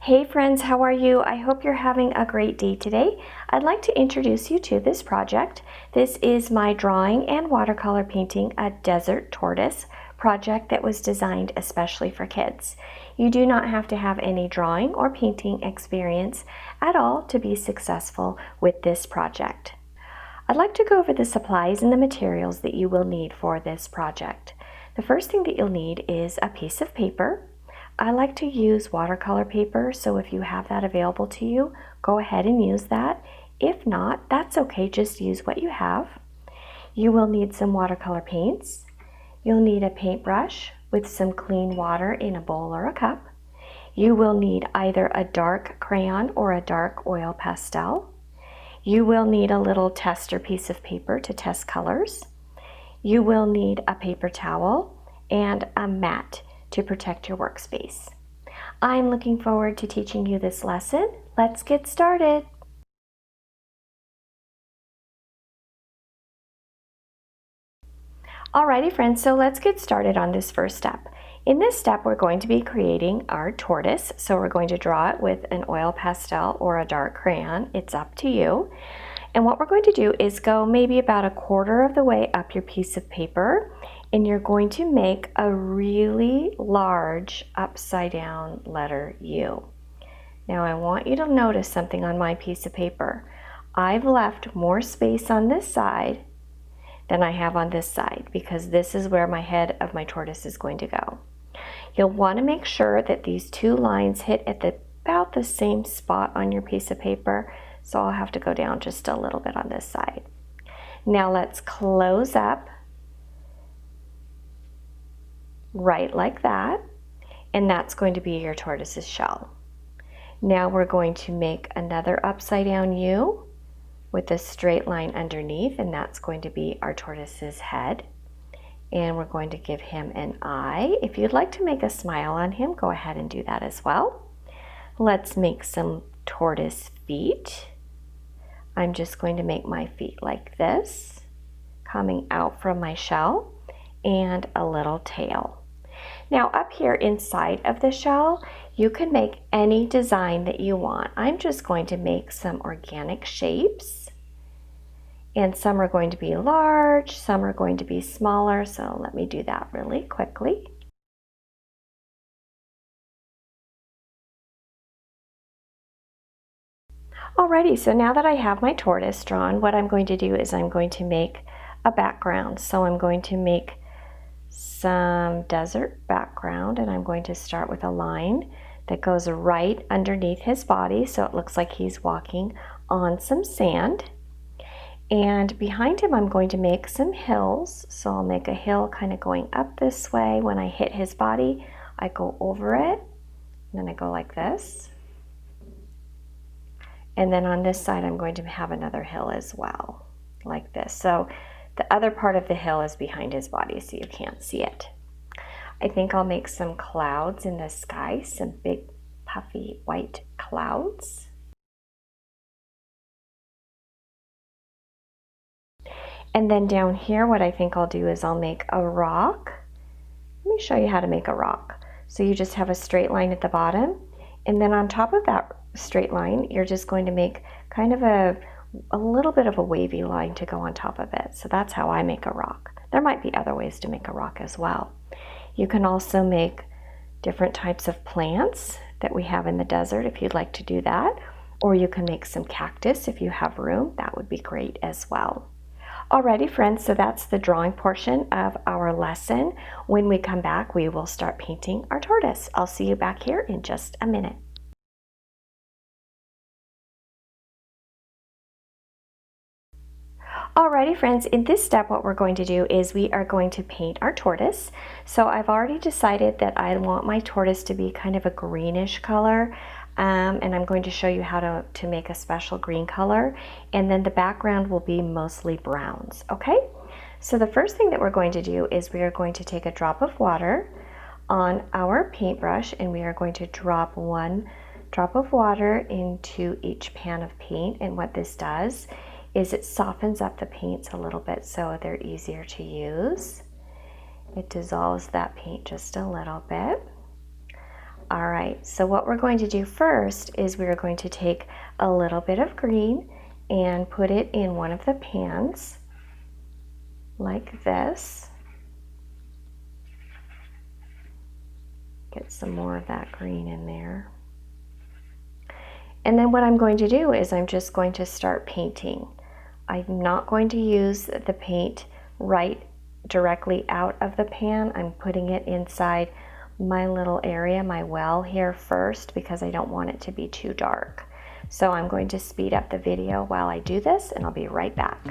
Hey friends, how are you? I hope you're having a great day today. I'd like to introduce you to this project. This is my drawing and watercolor painting a desert tortoise project that was designed especially for kids. You do not have to have any drawing or painting experience at all to be successful with this project. I'd like to go over the supplies and the materials that you will need for this project. The first thing that you'll need is a piece of paper. I like to use watercolor paper, so if you have that available to you, go ahead and use that. If not, that's okay, just use what you have. You will need some watercolor paints. You'll need a paintbrush with some clean water in a bowl or a cup. You will need either a dark crayon or a dark oil pastel. You will need a little tester piece of paper to test colors. You will need a paper towel and a mat to protect your workspace. I'm looking forward to teaching you this lesson. Let's get started. Alrighty friends, so let's get started on this first step. In this step, we're going to be creating our tortoise. So we're going to draw it with an oil pastel or a dark crayon. It's up to you. And what we're going to do is go maybe about a quarter of the way up your piece of paper, and you're going to make a really large upside down letter U. Now I want you to notice something on my piece of paper. I've left more space on this side than I have on this side because this is where my head of my tortoise is going to go. You'll want to make sure that these two lines hit at about the same spot on your piece of paper. So I'll have to go down just a little bit on this side. Now let's close up right like that, and that's going to be your tortoise's shell. Now we're going to make another upside down U with a straight line underneath, and that's going to be our tortoise's head. And we're going to give him an eye. If you'd like to make a smile on him, go ahead and do that as well. Let's make some tortoise feet. I'm just going to make my feet like this, coming out from my shell, and a little tail. Now up here inside of the shell, you can make any design that you want. I'm just going to make some organic shapes, and some are going to be large, some are going to be smaller, so let me do that really quickly. Alrighty, so now that I have my tortoise drawn, what I'm going to do is I'm going to make a background. So I'm going to make some desert background, and I'm going to start with a line that goes right underneath his body so it looks like he's walking on some sand. And behind him I'm going to make some hills. So I'll make a hill kind of going up this way. When I hit his body, I go over it, and then I go like this. And then on this side, I'm going to have another hill as well, like this. So the other part of the hill is behind his body, so you can't see it. I think I'll make some clouds in the sky, some big puffy white clouds. And then down here, what I think I'll do is I'll make a rock. Let me show you how to make a rock. So you just have a straight line at the bottom, and then on top of that straight line, you're just going to make kind of a little bit of a wavy line to go on top of it. So that's how I make a rock. There might be other ways to make a rock as well. You can also make different types of plants that we have in the desert if you'd like to do that, or you can make some cactus if you have room. That would be great as well. Alrighty friends, so that's the drawing portion of our lesson. When we come back, we will start painting our tortoise. I'll see you back here in just a minute. Alrighty friends, in this step what we're going to do is we are going to paint our tortoise. So I've already decided that I want my tortoise to be kind of a greenish color, and I'm going to show you how to make a special green color, and then the background will be mostly browns, okay? So the first thing that we're going to do is we are going to take a drop of water on our paintbrush, and we are going to drop one drop of water into each pan of paint, and what this does is it softens up the paints a little bit so they're easier to use. It dissolves that paint just a little bit. All right, so what we're going to do first is we're going to take a little bit of green and put it in one of the pans like this. Get some more of that green in there. And then what I'm going to do is I'm just going to start painting. I'm not going to use the paint right directly out of the pan. I'm putting it inside my little area, my well here first, because I don't want it to be too dark. So I'm going to speed up the video while I do this, and I'll be right back.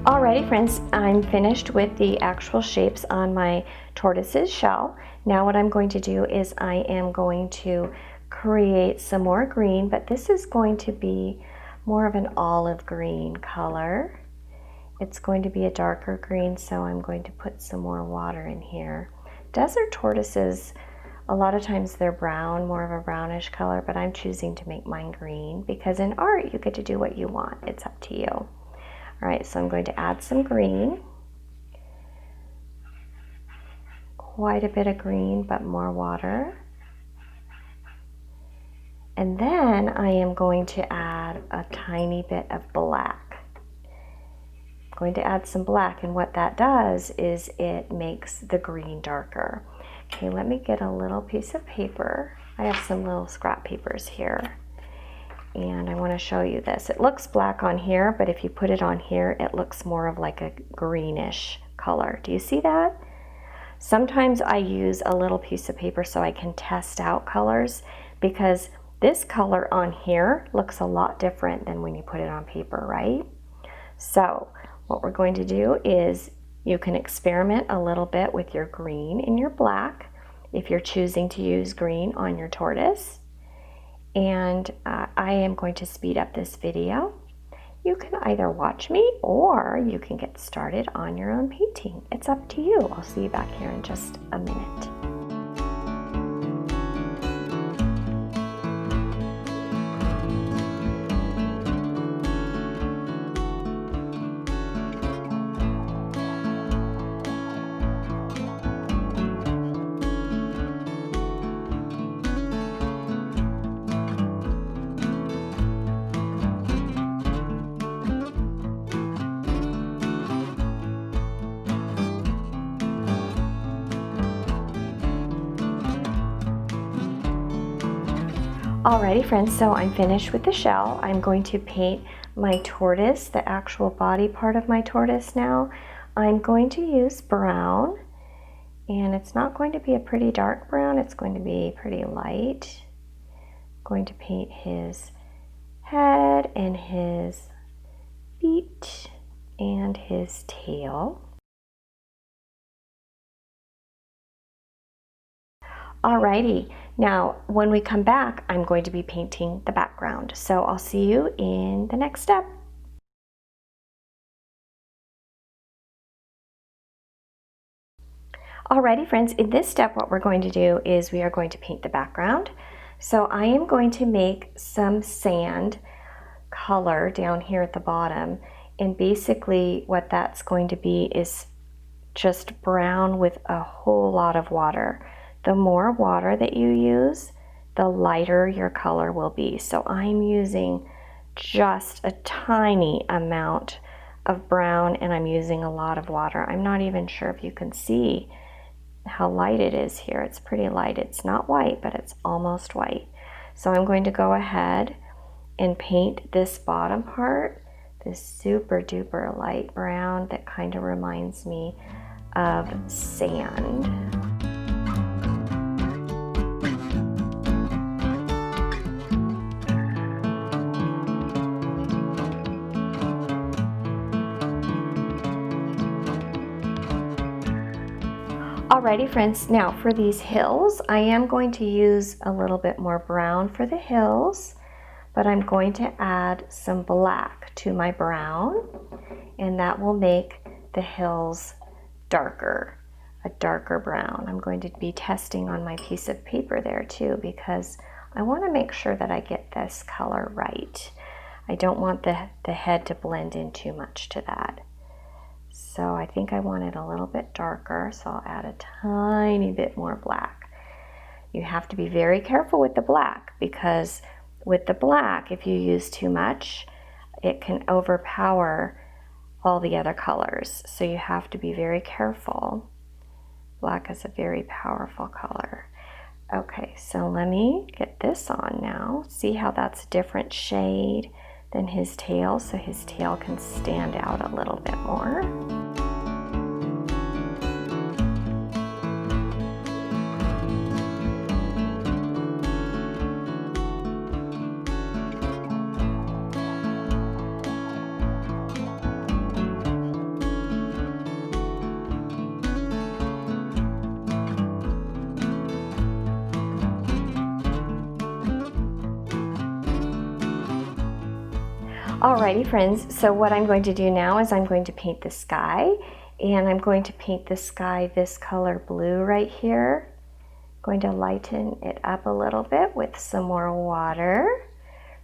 Alrighty friends, I'm finished with the actual shapes on my tortoise's shell. Now what I'm going to do is I am going to create some more green, but this is going to be more of an olive green color. It's going to be a darker green, so I'm going to put some more water in here. Desert tortoises, a lot of times they're brown, more of a brownish color, but I'm choosing to make mine green because in art you get to do what you want. It's up to you. All right, so I'm going to add some green. Quite a bit of green, but more water. And then I am going to add a tiny bit of black. I'm going to add some black, and what that does is it makes the green darker. Okay, let me get a little piece of paper. I have some little scrap papers here. And I want to show you this. It looks black on here, but if you put it on here, it looks more of like a greenish color. Do you see that? Sometimes I use a little piece of paper so I can test out colors, because this color on here looks a lot different than when you put it on paper, right? So what we're going to do is you can experiment a little bit with your green and your black if you're choosing to use green on your tortoise. And I am going to speed up this video. You can either watch me or you can get started on your own painting. It's up to you. I'll see you back here in just a minute. Alrighty friends, so I'm finished with the shell. I'm going to paint my tortoise, the actual body part of my tortoise now. I'm going to use brown, and it's not going to be a pretty dark brown, it's going to be pretty light. I'm going to paint his head and his feet and his tail. Alrighty, now when we come back, I'm going to be painting the background. So I'll see you in the next step. Alrighty friends, in this step what we're going to do is we are going to paint the background. So I am going to make some sand color down here at the bottom, and basically what that's going to be is just brown with a whole lot of water. The more water that you use, the lighter your color will be. So I'm using just a tiny amount of brown and I'm using a lot of water. I'm not even sure if you can see how light it is here. It's pretty light. It's not white, but it's almost white. So I'm going to go ahead and paint this bottom part, this super duper light brown that kind of reminds me of sand. Alrighty friends, now for these hills, I am going to use a little bit more brown for the hills, but I'm going to add some black to my brown, and that will make the hills darker, a darker brown. I'm going to be testing on my piece of paper there too, because I want to make sure that I get this color right. I don't want the head to blend in too much to that. So I think I want it a little bit darker, so I'll add a tiny bit more black. You have to be very careful with the black, because with the black, if you use too much, it can overpower all the other colors. So you have to be very careful. Black is a very powerful color. Okay, so let me get this on now. See how that's a different shade than his tail, so his tail can stand out a little bit more. Alrighty friends, so what I'm going to do now is I'm going to paint the sky, and I'm going to paint the sky this color blue right here. I'm going to lighten it up a little bit with some more water.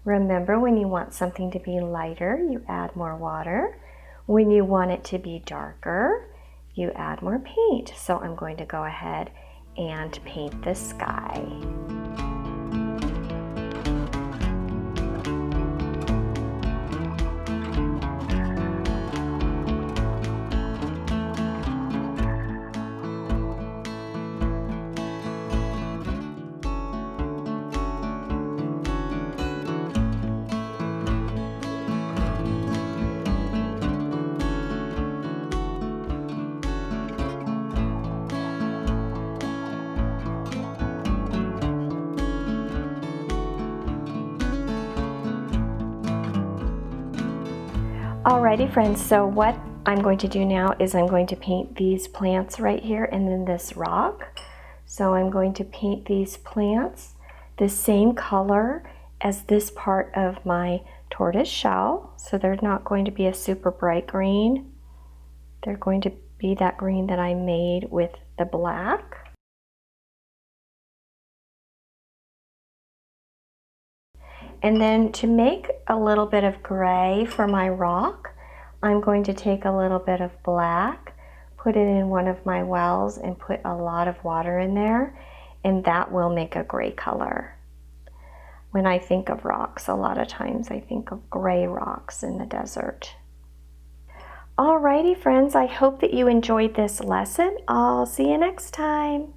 Remember, when you want something to be lighter, you add more water. When you want it to be darker, you add more paint. So I'm going to go ahead and paint the sky. Alrighty friends, so what I'm going to do now is I'm going to paint these plants right here and then this rock. So I'm going to paint these plants the same color as this part of my tortoise shell. So they're not going to be a super bright green. They're going to be that green that I made with the black. And then to make a little bit of gray for my rock, I'm going to take a little bit of black, put it in one of my wells, and put a lot of water in there, and that will make a gray color. When I think of rocks, a lot of times I think of gray rocks in the desert. Alrighty friends, I hope that you enjoyed this lesson. I'll see you next time.